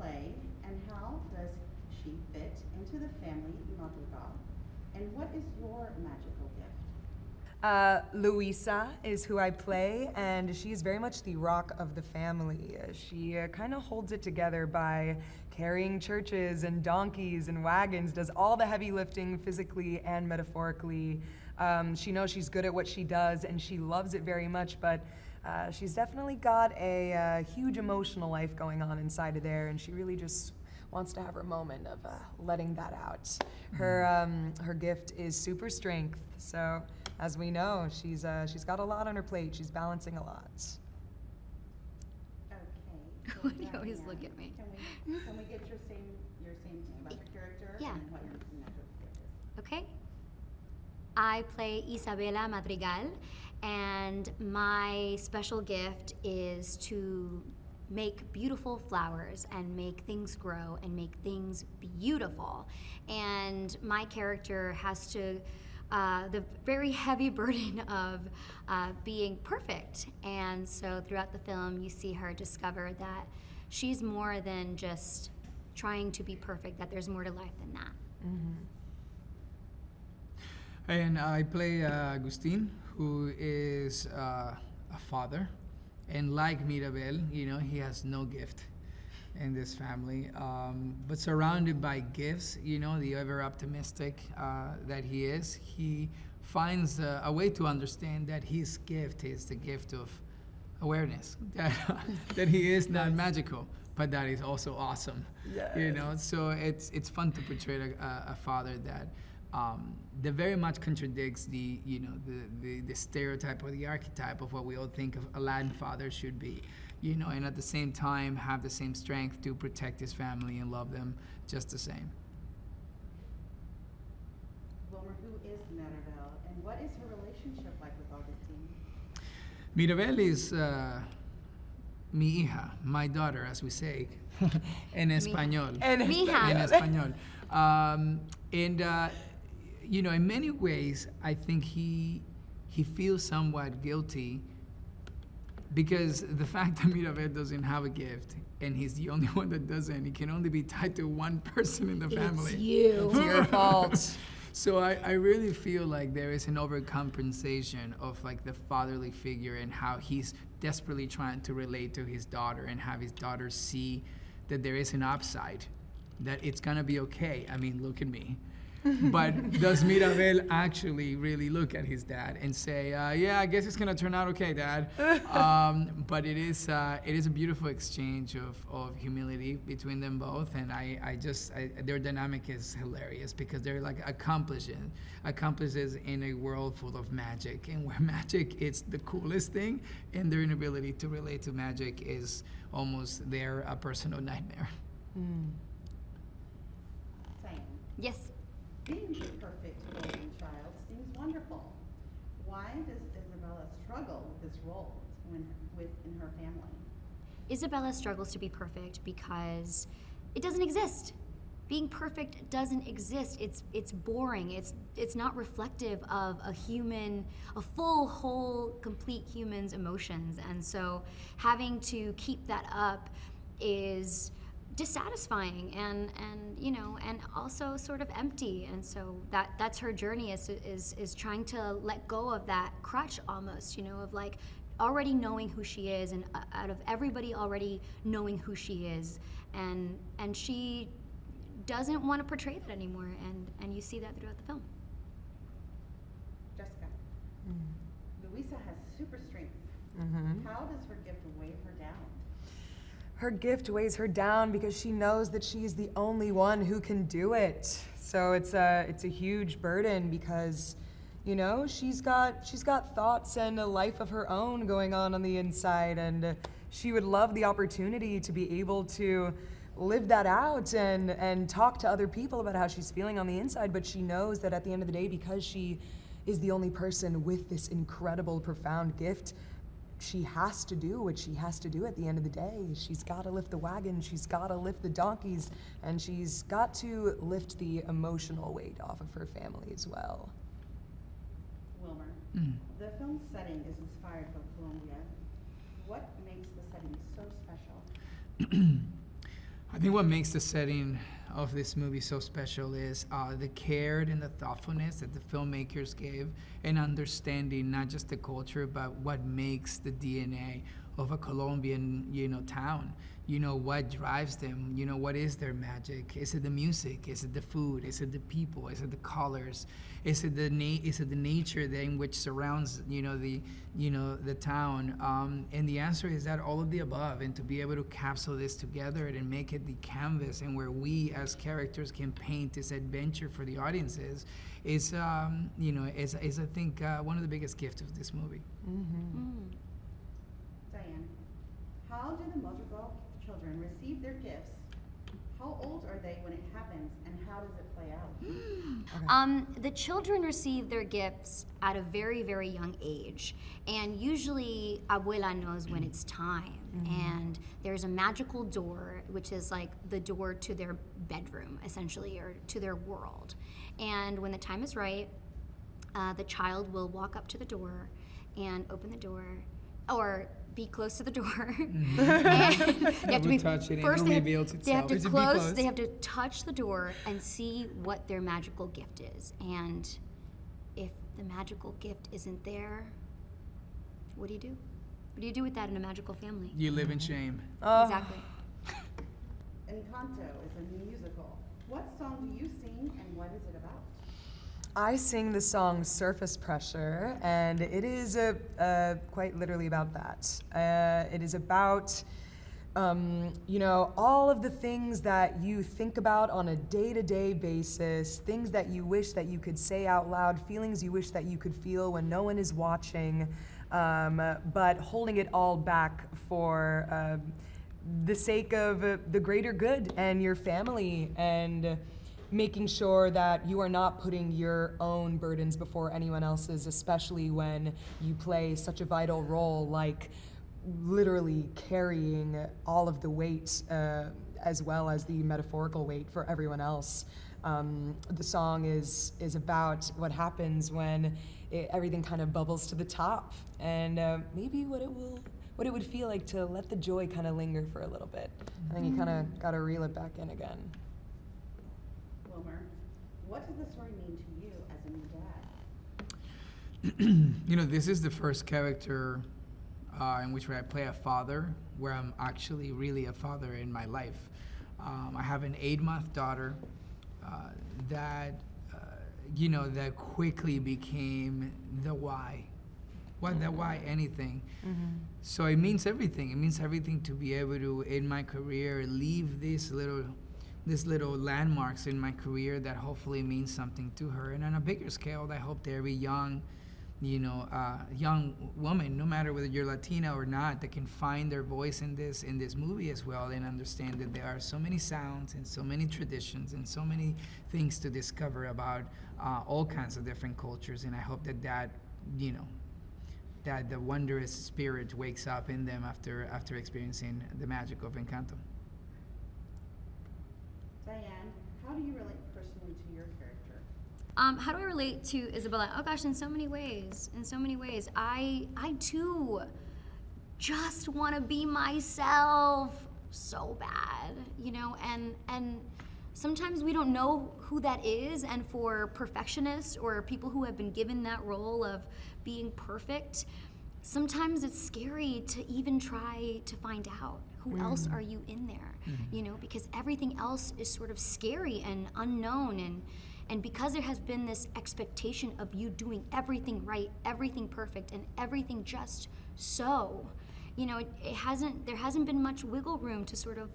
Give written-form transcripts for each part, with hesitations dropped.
play, and how does she fit into the family Madrigal? And what is your magical gift? Luisa is who I play, and she's very much the rock of the family. She kind of holds it together by carrying churches and donkeys and wagons, does all the heavy lifting physically and metaphorically. She knows she's good at what she does, and she loves it very much, but she's definitely got a huge emotional life going on inside of there, and she really just wants to have her moment of letting that out. Her gift is super strength, so as we know, she's got a lot on her plate. She's balancing a lot. Okay. Why do you always look at me? Can we get your same thing about your character Yeah. and what your magical gift is? Okay. I play Isabela Madrigal, and my special gift is to make beautiful flowers and make things grow and make things beautiful. And my character has to the very heavy burden of being perfect. And so throughout the film, you see her discover that she's more than just trying to be perfect, that there's more to life than that. And I play Agustin, who is a father. And like Mirabel, he has no gift in this family, but surrounded by gifts, the ever optimistic that he is, he finds a way to understand that his gift is the gift of awareness, that he is not magical, but that is also awesome. Yes. So it's fun to portray a father that very much contradicts the stereotype or the archetype of what we all think of a Latin father should be, and at the same time have the same strength to protect his family and love them just the same. Wilmer, who is Maribel, and what is her relationship like with Augustine? Mirabel is mi hija, my daughter, as we say, en español. Mija. En español. In many ways, I think he feels somewhat guilty because the fact that Mirabel doesn't have a gift and he's the only one that doesn't, he can only be tied to one person in the family. It's you. It's your fault. So I really feel like there is an overcompensation of like the fatherly figure and how he's desperately trying to relate to his daughter and have his daughter see that there is an upside, that it's gonna be okay. I mean, look at me. But does Mirabel actually really look at his dad and say, yeah, I guess it's gonna turn out okay, Dad? But it is a beautiful exchange of humility between them both, and their dynamic is hilarious because they're like accomplices in a world full of magic, and where magic is the coolest thing, and their inability to relate to magic is almost their personal nightmare. Diane, Yes. being the perfect golden child seems wonderful. Why does Isabella struggle with this role in her family? Isabella struggles to be perfect because it doesn't exist. Being perfect doesn't exist. It's boring. It's not reflective of a full, whole, complete human's emotions. And so having to keep that up is dissatisfying and also sort of empty. And so that's her journey is trying to let go of that crutch almost, of like already knowing who she is, and out of everybody already knowing who she is, and she doesn't want to portray that anymore, and you see that throughout the film. Jessica, Luisa has super strength. How does her gift weigh her down? Her gift weighs her down because she knows that she is the only one who can do it. So it's a huge burden because, she's got thoughts and a life of her own going on the inside, and she would love the opportunity to be able to live that out and talk to other people about how she's feeling on the inside. But she knows that at the end of the day, because she is the only person with this incredible, profound gift, she has to do what she has to do at the end of the day. She's got to lift the wagon, she's got to lift the donkeys, and she's got to lift the emotional weight off of her family as well. Wilmer, the film's setting is inspired by Colombia. What makes the setting so special? I think what makes the setting of this movie so special is the care and the thoughtfulness that the filmmakers gave in understanding not just the culture, but what makes the DNA of a Colombian, town. What drives them, what is their magic? Is it the music? Is it the food? Is it the people? Is it the colors? Is it the nature in which surrounds, the town? And the answer is that all of the above, and to be able to capsule this together and make it the canvas and where we as characters can paint this adventure for the audiences is I think one of the biggest gifts of this movie. Diane, how do the Madrigal children receive their gifts? How old are they when it happens, and how does it play out? The children receive their gifts at a very, very young age, and usually abuela knows when it's time. And there's a magical door, which is like the door to their bedroom, essentially, or to their world. And when the time is right, the child will walk up to the door and open the door, or be close to the door. And they have to be touch it, first. they have to close. They have to touch the door and see what their magical gift is. And if the magical gift isn't there, what do you do? What do you do with that in a magical family? You live in shame. Exactly. Encanto is a musical. What song do you sing, and what is it about? I sing the song Surface Pressure, and it is quite literally about that. It is about, all of the things that you think about on a day-to-day basis, things that you wish that you could say out loud, feelings you wish that you could feel when no one is watching, but holding it all back for the sake of the greater good and your family, and making sure that you are not putting your own burdens before anyone else's, especially when you play such a vital role, like literally carrying all of the weight as well as the metaphorical weight for everyone else. The song is about what happens when everything kind of bubbles to the top, and maybe what it would feel like to let the joy kind of linger for a little bit, and then you kind of got to reel it back in again. Wilmer, what does the story mean to you as a new dad? This is the first character in which I play a father, where I'm actually really a father in my life. I have an 8-month daughter that quickly became the why. Why anything. So it means everything. It means everything to be able to, in my career, leave these little landmarks in my career that hopefully means something to her. And on a bigger scale, I hope that every young woman, no matter whether you're Latina or not, that can find their voice in this movie as well, and understand that there are so many sounds and so many traditions and so many things to discover about all kinds of different cultures. And I hope that the wondrous spirit wakes up in them after experiencing the magic of Encanto. Diane, how do you relate personally to your character? How do I relate to Isabella? Oh gosh, in so many ways. I too just want to be myself so bad, and sometimes we don't know who that is, and for perfectionists or people who have been given that role of being perfect, sometimes it's scary to even try to find out who else are you in there, because everything else is sort of scary and unknown, and because there has been this expectation of you doing everything right, everything perfect, and everything just so, there hasn't been much wiggle room to sort of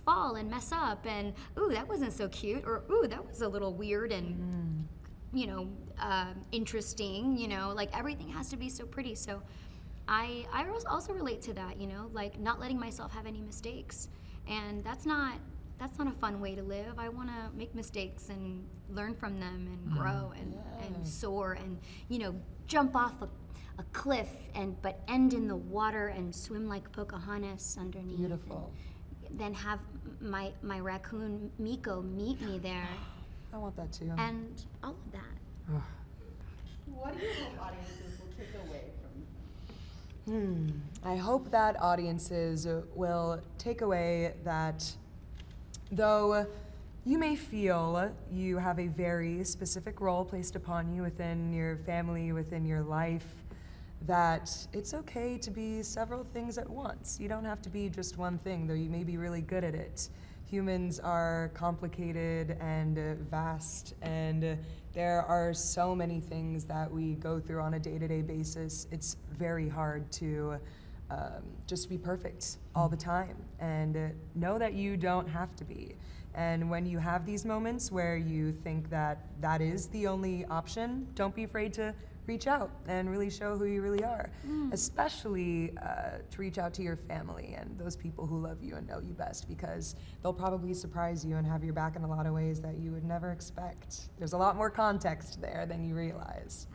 fall and mess up, and ooh, that wasn't so cute, or ooh, that was a little weird and interesting, like everything has to be so pretty. So I also relate to that, like not letting myself have any mistakes, and that's not a fun way to live. I want to make mistakes and learn from them and grow and soar and jump off a cliff but end in the water and swim like Pocahontas underneath. Beautiful. And then have my raccoon Miko meet me there. I want that too. And all of that. What do you hope audiences will take away from? I hope that audiences will take away that Though you may feel you have a very specific role placed upon you within your family, within your life, that it's okay to be several things at once. You don't have to be just one thing, though you may be really good at it. Humans are complicated and vast, and there are so many things that we go through on a day-to-day basis. It's very hard to just be perfect all the time, and know that you don't have to be. And when you have these moments where you think that that is the only option, don't be afraid to reach out and really show who you really are, especially to reach out to your family and those people who love you and know you best, because they'll probably surprise you and have your back in a lot of ways that you would never expect. There's a lot more context there than you realize.